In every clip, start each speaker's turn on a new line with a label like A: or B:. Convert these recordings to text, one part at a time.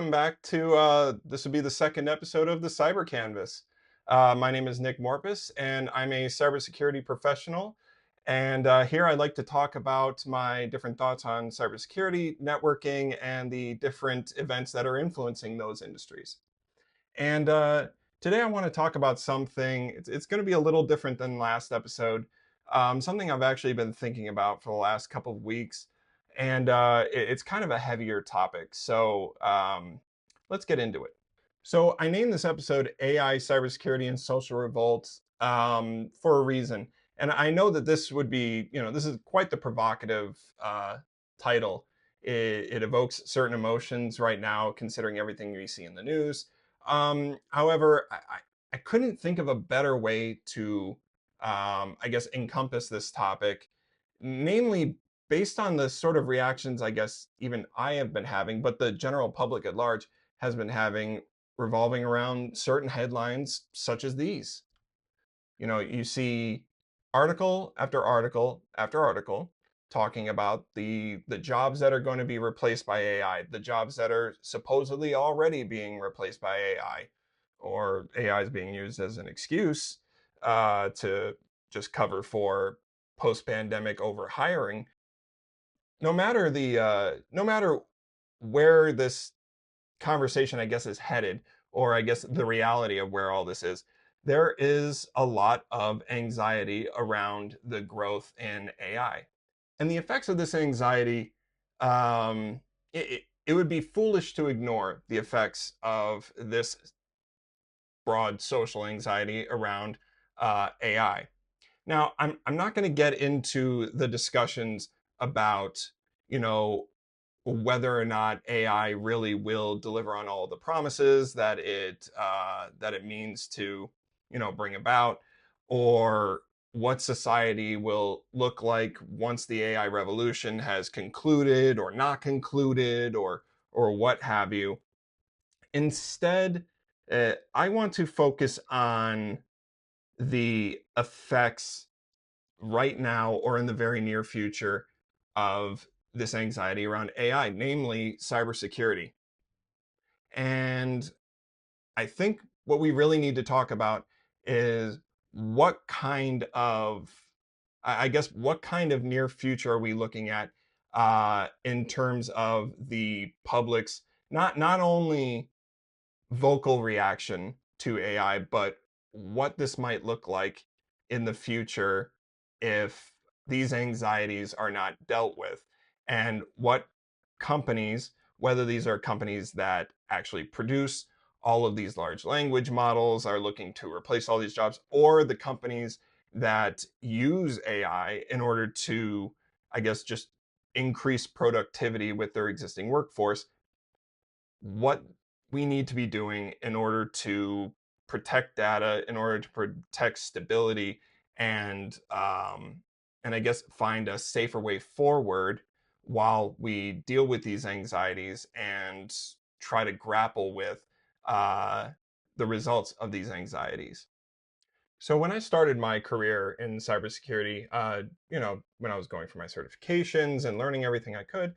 A: welcome back to this will be the second episode of the Cyber Canvas. My name is Nick Morpus, and I'm a cybersecurity professional. And here I'd like to talk about my different thoughts on cybersecurity, networking, and the different events that are influencing those industries. And today I want to talk about something, it's going to be a little different than last episode, something I've actually been thinking about for the last couple of weeks. And it's kind of a heavier topic. So let's get into it. So I named this episode AI, Cybersecurity, and Social Revolt for a reason. And I know that this would be, this is quite the provocative title. It evokes certain emotions right now, considering everything we see in the news. However, I couldn't think of a better way to, I guess, encompass this topic, namely based on the sort of reactions I guess even I have been having, but the general public at large has been having revolving around certain headlines such as these. You see article after article after article talking about the jobs that are going to be replaced by AI, the jobs that are supposedly already being replaced by AI, or AI is being used as an excuse to just cover for post-pandemic overhiring. No matter where this conversation, I guess, is headed, or I guess the reality of where all this is, there is a lot of anxiety around the growth in AI. And the effects of this anxiety, it would be foolish to ignore the effects of this broad social anxiety around AI. Now, I'm not going to get into the discussions about, you know, whether or not AI really will deliver on all the promises that it means to, bring about, or what society will look like once the AI revolution has concluded or not concluded, or what have you. Instead, I want to focus on the effects right now or in the very near future of this anxiety around AI, namely cybersecurity. And I think what we really need to talk about is what kind of, I guess, what kind of near future are we looking at in terms of the public's not only vocal reaction to AI, but what this might look like in the future if these anxieties are not dealt with, and what companies, whether these are companies that actually produce all of these large language models, are looking to replace all these jobs, or the companies that use AI in order to, I guess, just increase productivity with their existing workforce, what we need to be doing in order to protect data, in order to protect stability, and and I guess find a safer way forward while we deal with these anxieties and try to grapple with uh, the results of these anxieties. So when I started my career in cybersecurity, when I was going for my certifications and learning everything I could,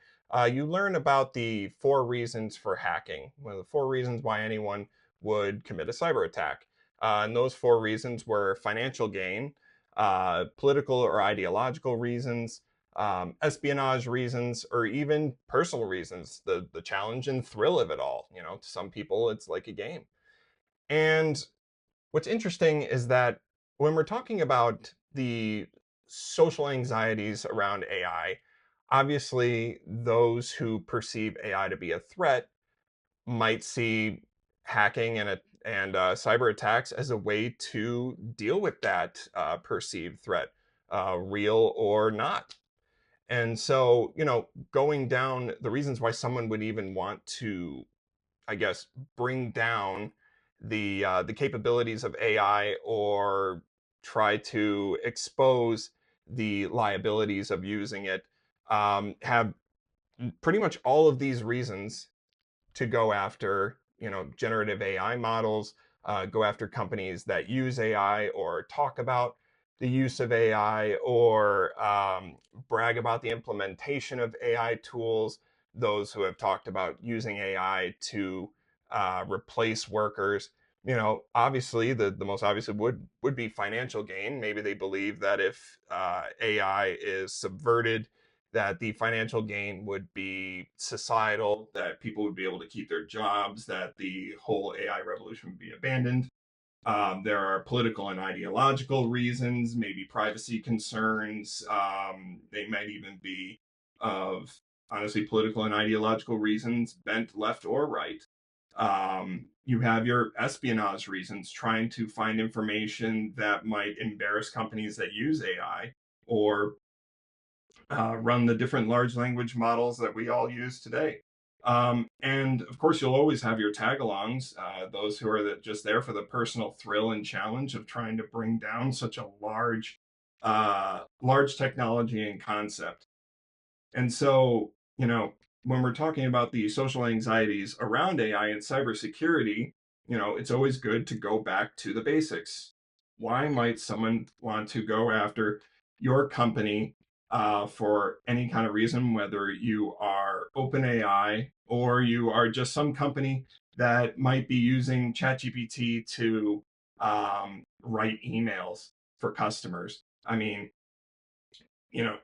A: you learn about the four reasons for hacking. One of the four reasons why anyone would commit a cyber attack. And those four reasons were financial gain, political or ideological reasons, espionage reasons, or even personal reasons. The challenge and thrill of it all. To some people, it's like a game. And what's interesting is that when we're talking about the social anxieties around AI, obviously those who perceive AI to be a threat might see hacking and cyber attacks as a way to deal with that perceived threat, real or not. And so, going down the reasons why someone would even want to, I guess, bring down the capabilities of AI, or try to expose the liabilities of using it, have pretty much all of these reasons to go after, generative AI models, go after companies that use AI or talk about the use of AI, or brag about the implementation of AI tools, those who have talked about using AI to replace workers. Obviously, the most obvious would be financial gain. Maybe they believe that if AI is subverted, that the financial gain would be societal, that people would be able to keep their jobs, that the whole AI revolution would be abandoned. There are political and ideological reasons, maybe privacy concerns. They might even be of, honestly, political and ideological reasons, bent left or right. You have your espionage reasons, trying to find information that might embarrass companies that use AI, or run the different large language models that we all use today. And of course, you'll always have your tag-alongs, those who are just there for the personal thrill and challenge of trying to bring down such a large technology and concept. And so, when we're talking about the social anxieties around AI and cybersecurity, it's always good to go back to the basics. Why might someone want to go after your company for any kind of reason, whether you are OpenAI or you are just some company that might be using ChatGPT to write emails for customers? I mean, you know,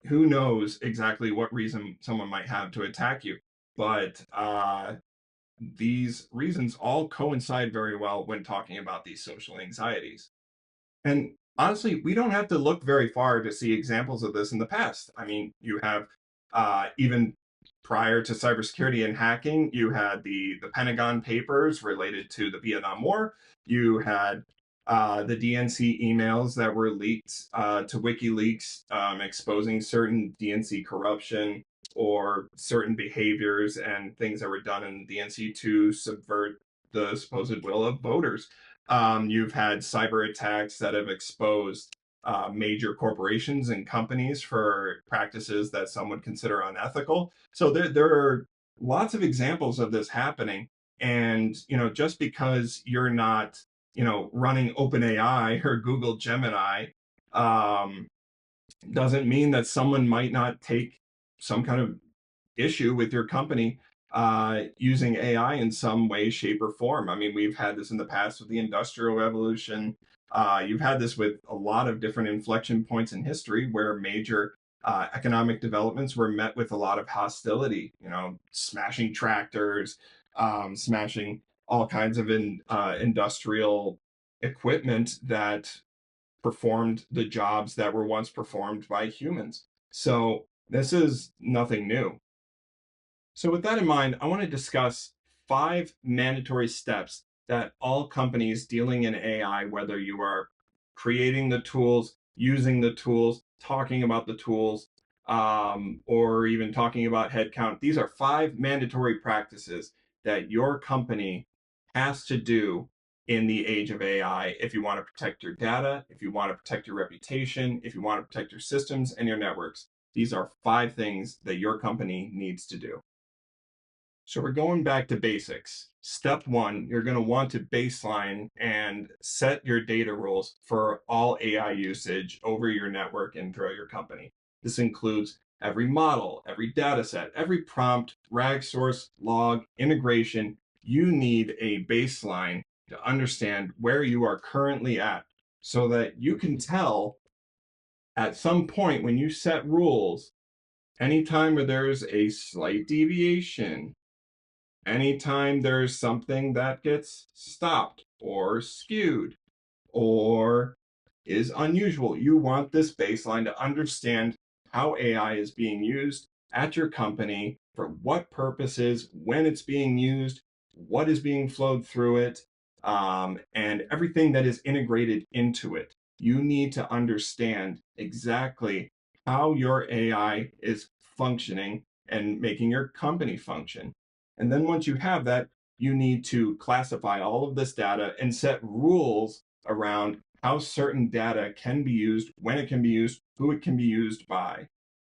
A: who knows exactly what reason someone might have to attack you. But these reasons all coincide very well when talking about these social anxieties. And honestly, we don't have to look very far to see examples of this in the past. I mean, you have even prior to cybersecurity and hacking, you had the Pentagon Papers related to the Vietnam War. You had the DNC emails that were leaked to WikiLeaks, exposing certain DNC corruption or certain behaviors and things that were done in the DNC to subvert the supposed will of voters. You've had cyber attacks that have exposed major corporations and companies for practices that some would consider unethical. So there are lots of examples of this happening. And, just because you're not, running OpenAI or Google Gemini, um, doesn't mean that someone might not take some kind of issue with your company using AI in some way, shape, or form. I mean, we've had this in the past with the Industrial Revolution. You've had this with a lot of different inflection points in history where major economic developments were met with a lot of hostility, smashing tractors, smashing all kinds of industrial equipment that performed the jobs that were once performed by humans. So this is nothing new. So with that in mind, I want to discuss 5 mandatory steps that all companies dealing in AI, whether you are creating the tools, using the tools, talking about the tools, or even talking about headcount, these are 5 mandatory practices that your company has to do in the age of AI if you want to protect your data, if you want to protect your reputation, if you want to protect your systems and your networks. These are 5 things that your company needs to do. So we're going back to basics. Step 1, you're going to want to baseline and set your data rules for all AI usage over your network and throughout your company. This includes every model, every data set, every prompt, RAG source, log, integration. You need a baseline to understand where you are currently at so that you can tell at some point when you set rules, anytime where there's a slight deviation, anytime there's something that gets stopped or skewed or is unusual, you want this baseline to understand how AI is being used at your company, for what purposes, when it's being used, what is being flowed through it, and everything that is integrated into it. You need to understand exactly how your AI is functioning and making your company function. And then once you have that, you need to classify all of this data and set rules around how certain data can be used, when it can be used, who it can be used by.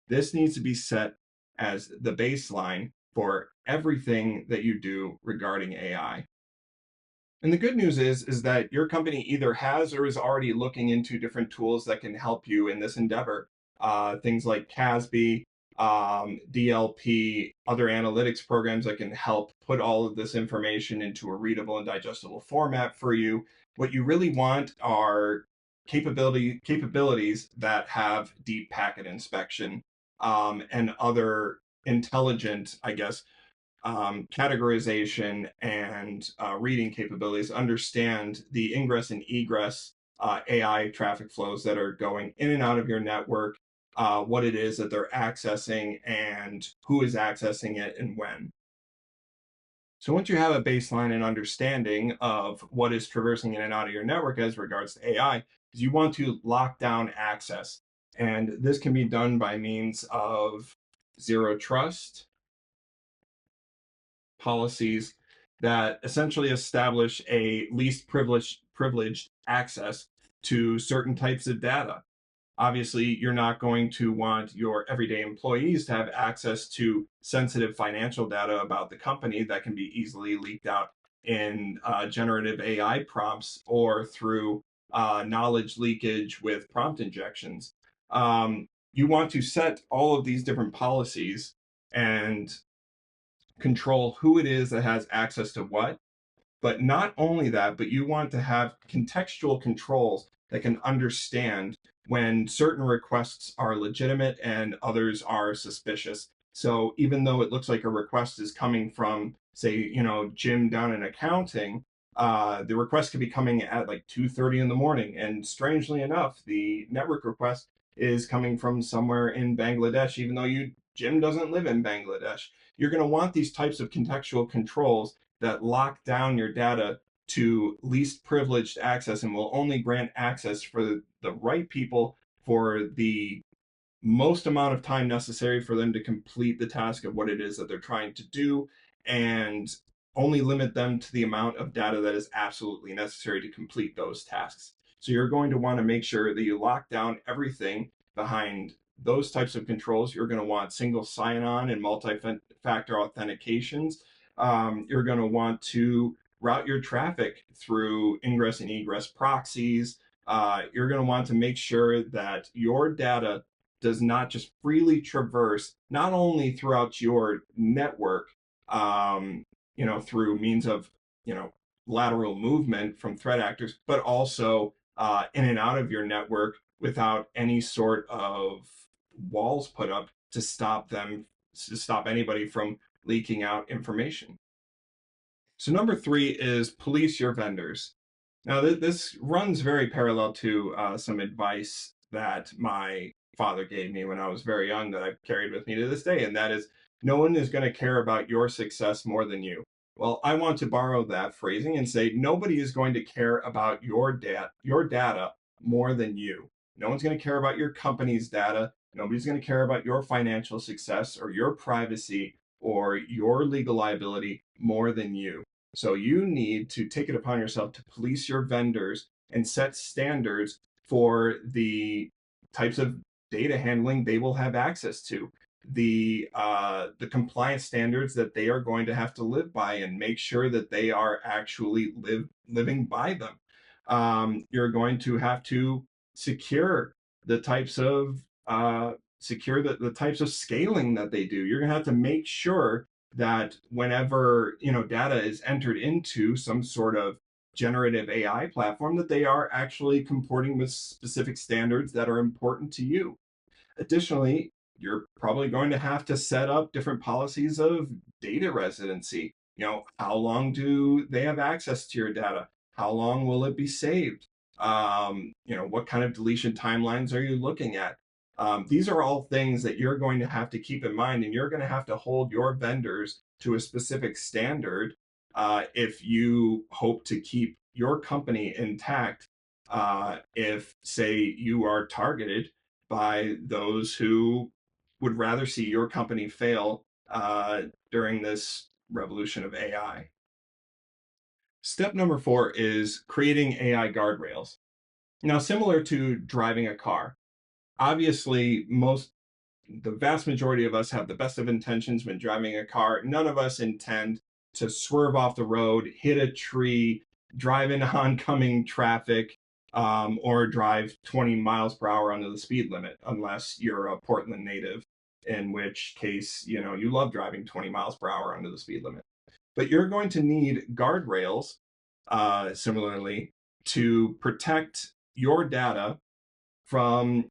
A: This needs to be set as the baseline for everything that you do regarding AI. And the good news is that your company either has or is already looking into different tools that can help you in this endeavor. Things like CASB, DLP, other analytics programs that can help put all of this information into a readable and digestible format for you. What you really want are capabilities that have deep packet inspection, and other intelligent, I guess, categorization and reading capabilities, understand the ingress and egress AI traffic flows that are going in and out of your network, what it is that they're accessing, and who is accessing it and when. So once you have a baseline and understanding of what is traversing in and out of your network as regards to AI, you want to lock down access. And this can be done by means of zero trust policies that essentially establish a least privileged access to certain types of data. Obviously, you're not going to want your everyday employees to have access to sensitive financial data about the company that can be easily leaked out in generative AI prompts or through knowledge leakage with prompt injections. You want to set all of these different policies and control who it is that has access to what. But not only that, but you want to have contextual controls that can understand when certain requests are legitimate and others are suspicious. So even though it looks like a request is coming from, say, Jim down in accounting, the request could be coming at like 2:30 in the morning. And strangely enough, the network request is coming from somewhere in Bangladesh, even though Jim doesn't live in Bangladesh. You're going to want these types of contextual controls that lock down your data to least privileged access and will only grant access for the right people for the most amount of time necessary for them to complete the task of what it is that they're trying to do, and only limit them to the amount of data that is absolutely necessary to complete those tasks. So you're going to want to make sure that you lock down everything behind those types of controls. You're going to want single sign-on and multi-factor authentications. You're going to want to route your traffic through ingress and egress proxies. You're going to want to make sure that your data does not just freely traverse, not only throughout your network, through means of, lateral movement from threat actors, but also in and out of your network without any sort of walls put up to stop anybody from leaking out information. So number 3 is police your vendors. Now, this runs very parallel to some advice that my father gave me when I was very young that I've carried with me to this day, and that is, no one is going to care about your success more than you. Well, I want to borrow that phrasing and say nobody is going to care about your data more than you. No one's going to care about your company's data. Nobody's going to care about your financial success or your privacy or your legal liability more than you. So you need to take it upon yourself to police your vendors and set standards for the types of data handling they will have access to, the compliance standards that they are going to have to live by, and make sure that they are actually living by them. You're going to have to secure the types of the types of scaling that they do. You're going to have to make sure that whenever data is entered into some sort of generative AI platform, that they are actually comporting with specific standards that are important to you. Additionally, you're probably going to have to set up different policies of data residency. How long do they have access to your data? How long will it be saved? What kind of deletion timelines are you looking at? These are all things that you're going to have to keep in mind, and you're going to have to hold your vendors to a specific standard if you hope to keep your company intact. If, say, you are targeted by those who would rather see your company fail during this revolution of AI. Step number 4 is creating AI guardrails. Now, similar to driving a car, obviously, the vast majority of us have the best of intentions when driving a car. None of us intend to swerve off the road, hit a tree, drive into oncoming traffic, or drive 20 miles per hour under the speed limit, unless you're a Portland native. in which case, you love driving 20 miles per hour under the speed limit. But you're going to need guardrails, similarly, to protect your data from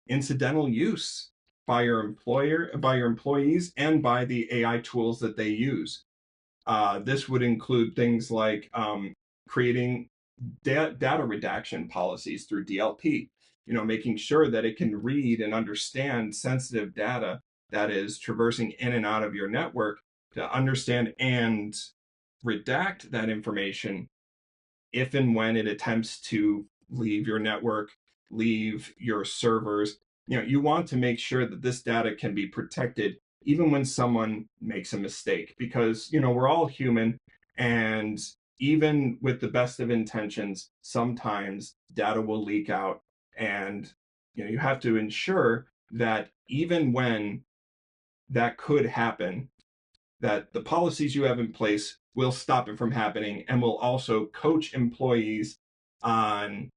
A: incidental use by your employees, and by the AI tools that they use. This would include things like creating data redaction policies through DLP, making sure that it can read and understand sensitive data that is traversing in and out of your network, to understand and redact that information if and when it attempts to leave your network, leave your servers. You want to make sure that this data can be protected even when someone makes a mistake, because, we're all human, and even with the best of intentions, sometimes data will leak out, and you have to ensure that even when that could happen, that the policies you have in place will stop it from happening, and will also coach employees on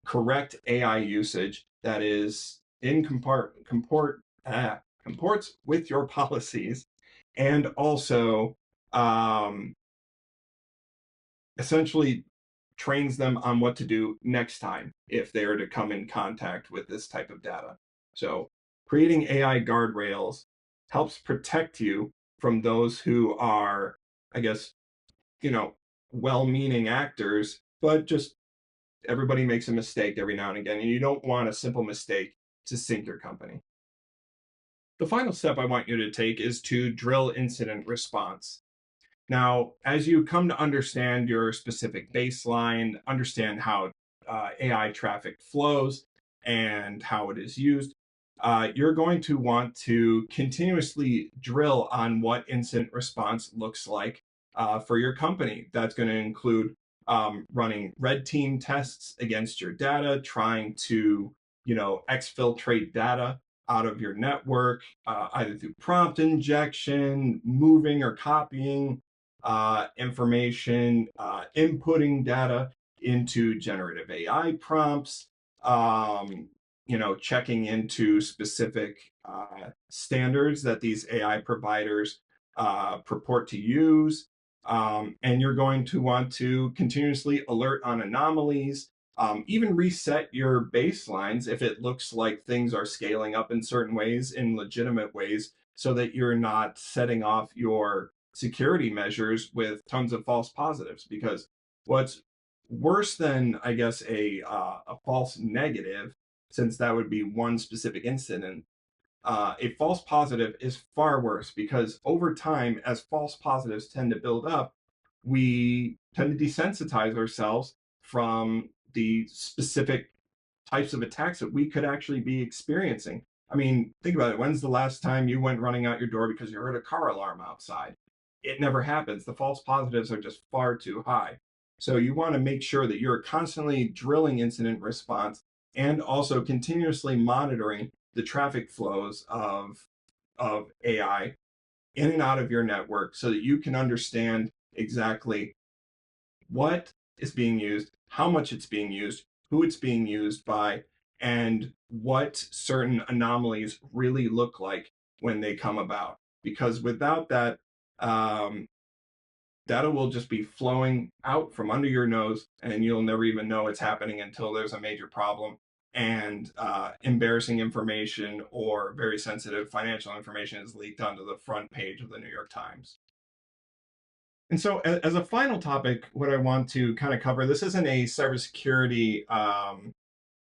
A: correct AI usage that is in comports with your policies, and also um, essentially trains them on what to do next time if they are to come in contact with this type of data. So creating AI guardrails helps protect you from those who are, I guess, well-meaning actors, but just everybody makes a mistake every now and again, and you don't want a simple mistake to sink your company. The final step I want you to take is to drill incident response. Now, as you come to understand your specific baseline, understand how AI traffic flows and how it is used, you're going to want to continuously drill on what incident response looks like for your company. That's going to include running red team tests against your data, trying to, exfiltrate data out of your network, either through prompt injection, moving or copying information, inputting data into generative AI prompts, checking into specific standards that these AI providers purport to use. And you're going to want to continuously alert on anomalies, even reset your baselines if it looks like things are scaling up in certain ways, in legitimate ways, so that you're not setting off your security measures with tons of false positives. Because what's worse than, I guess, a false negative, since that would be one specific incident, a false positive is far worse, because over time, as false positives tend to build up, we tend to desensitize ourselves from the specific types of attacks that we could actually be experiencing. I mean, think about it. When's the last time you went running out your door because you heard a car alarm outside? It never happens. The false positives are just far too high. So you want to make sure that you're constantly drilling incident response, and also continuously monitoring the traffic flows of AI in and out of your network, so that you can understand exactly what is being used, how much it's being used, who it's being used by, and what certain anomalies really look like when they come about. Because without that, data will just be flowing out from under your nose, and you'll never even know it's happening until there's a major problem, and embarrassing information or very sensitive financial information is leaked onto the front page of the New York Times. And so, as a final topic, what I want to kind of cover, this isn't a cybersecurity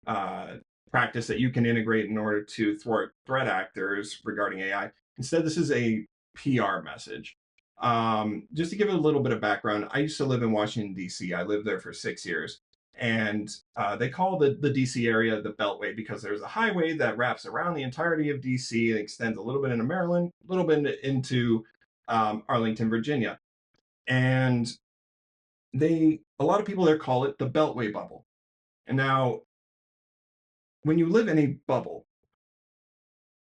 A: uh, practice that you can integrate in order to thwart threat actors regarding AI. Instead, this is a PR message. Just to give it a little bit of background, I used to live in Washington, D.C. I lived there for 6 years. And they call the D.C. area the Beltway, because there's a highway that wraps around the entirety of D.C. and extends a little bit into Maryland, a little bit into Arlington, Virginia. And a lot of people there call it the Beltway bubble. And now, when you live in a bubble,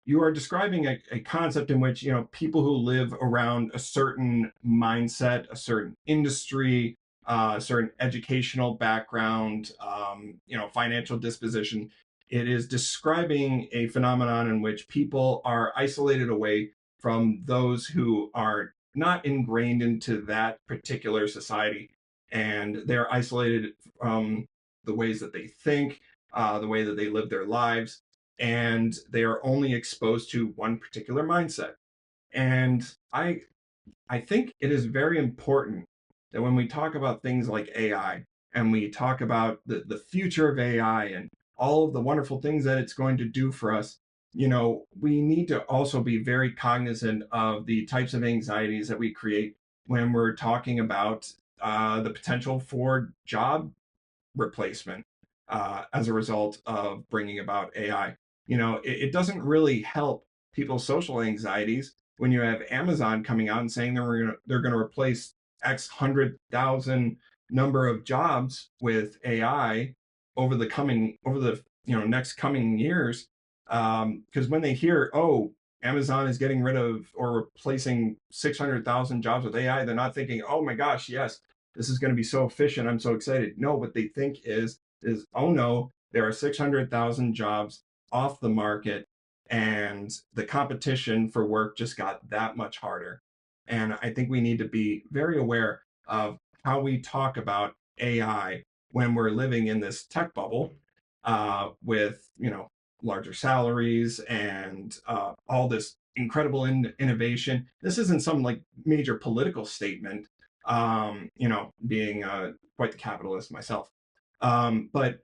A: you are describing a concept in which, people who live around a certain mindset, a certain industry, a certain educational background, financial disposition, It is describing a phenomenon in which people are isolated away from those who are not ingrained into that particular society. And they're isolated from the ways that they think, the way that they live their lives, and they are only exposed to one particular mindset. And I think it is very important that when we talk about things like AI and we talk about the future of AI and all of the wonderful things that it's going to do for us, we need to also be very cognizant of the types of anxieties that we create when we're talking about the potential for job replacement as a result of bringing about AI. It doesn't really help people's social anxieties when you have Amazon coming out and saying they're going to replace X 100,000 number of jobs with AI over the next coming years. Because when they hear, oh, Amazon is getting rid of or replacing 600,000 jobs with AI, they're not thinking, oh my gosh, yes, this is going to be so efficient. I'm so excited. No, what they think is oh no, there are 600,000 jobs off the market, and the competition for work just got that much harder. And I think we need to be very aware of how we talk about AI when we're living in this tech bubble with larger salaries and all this incredible innovation. This isn't some like major political statement, being quite the capitalist myself. But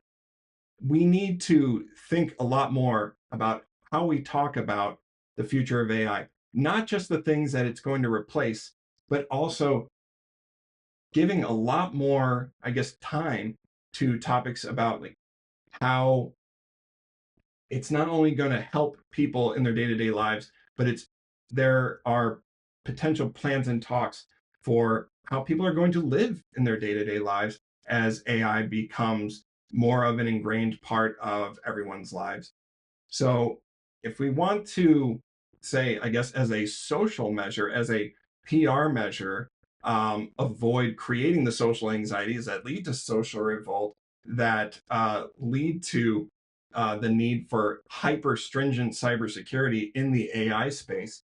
A: we need to think a lot more about how we talk about the future of AI, not just the things that it's going to replace, but also giving a lot more, I guess, time to topics about like how it's not only going to help people in their day-to-day lives, but there are potential plans and talks for how people are going to live in their day-to-day lives as AI becomes more of an ingrained part of everyone's lives. So if we want to say, I guess, as a social measure, as a PR measure, avoid creating the social anxieties that lead to social revolt, that lead to the need for hyper stringent cybersecurity in the AI space,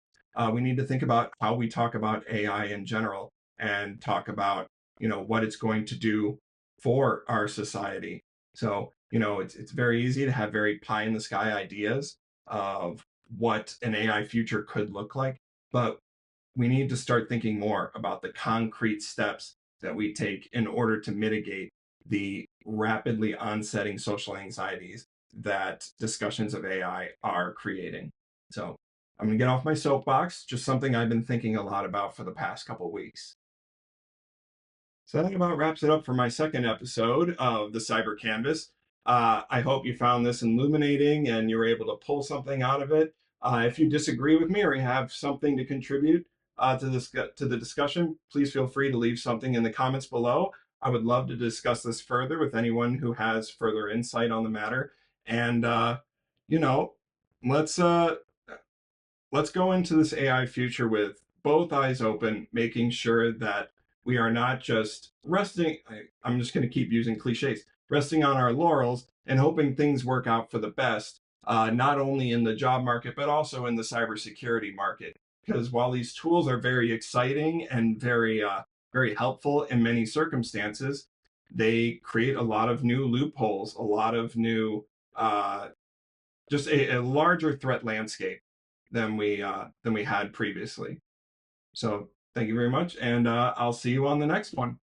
A: we need to think about how we talk about AI in general and talk about what it's going to do for our society. So it's very easy to have very pie in the sky ideas of what an AI future could look like, but we need to start thinking more about the concrete steps that we take in order to mitigate the rapidly onsetting social anxieties that discussions of AI are creating. So I'm going to get off my soapbox, just something I've been thinking a lot about for the past couple of weeks. So that about wraps it up for my second episode of the Cyber Canvas. I hope you found this illuminating and you were able to pull something out of it. If you disagree with me or you have something to contribute to the discussion, please feel free to leave something in the comments below. I would love to discuss this further with anyone who has further insight on the matter. And you know, let's uh, let's go into this AI future with both eyes open, making sure that we are not just resting. I'm just going to keep using cliches, resting on our laurels and hoping things work out for the best, not only in the job market, but also in the cybersecurity market. Because while these tools are very exciting and very helpful in many circumstances, they create a lot of new loopholes, a lot of new just a larger threat landscape than we had previously. So thank you very much, and I'll see you on the next one.